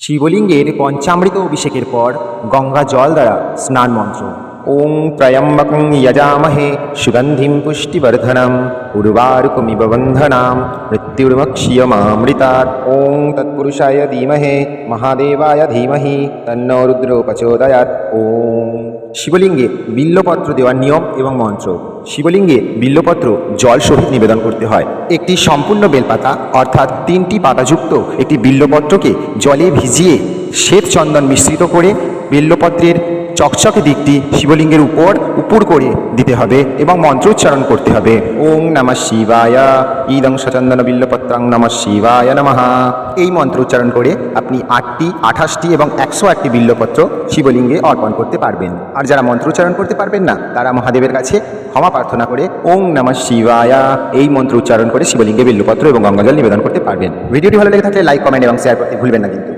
শিবলিঙ্গের পঞ্চামৃত অভিষেকের পর গঙ্গা জল দ্বারা স্নান মন্ত্র। ওং ত্রয়ম্বকং যজামহে সুগন্ধিম পুষ্টিবর্ধনম উর্বারুকমিব বন্ধনাম মৃত্যুর্মক্ষীয়মামৃতাৎ। ওং তৎপুরুষায় ধীমহে মহাদেবায় ধীমহি তন্নো রুদ্রো প্রচোদয়াৎ। ওং শিবলিঙ্গে বিল্লপত্র দেওয়ার নিয়ম এবং মন্ত্র। শিবলিঙ্গে বিল্লপত্র জল সহিত নিবেদন করতে হয়। একটি সম্পূর্ণ বেলপাতা অর্থাৎ 3টি পাতাযুক্ত একটি বিল্লপত্রকে জলে ভিজিয়ে শ্বেত চন্দন মিশ্রিত করে বিল্লপত্রের চকচকে দিকটি শিবলিঙ্গের উপর করে দিতে হবে এবং মন্ত্রোচ্চারণ করতে হবে। ওং নমঃ শিবায় ইদং সচন্দন বিল্লপত্রং নমঃ শিবায় নমঃ। এই মন্ত্রোচ্চারণ করে আপনি 8টি, 28টি এবং 101টি বিল্লপত্র শিবলিঙ্গে অর্পণ করতে পারবেন। আর যারা মন্ত্রোচ্চারণ করতে পারবেন না তারা মহাদেবের কাছে ক্ষমা প্রার্থনা করে ওং নমঃ শিবায় এই মন্ত্র উচ্চারণ করে শিবলিঙ্গে বিল্লপত্র এবং গঙ্গাজল নিবেদন করতে পারবেন। ভিডিওটি ভালো লেগে থাকলে লাইক, কমেন্ট এবং শেয়ার করতে ভুলবেন না কিন্তু।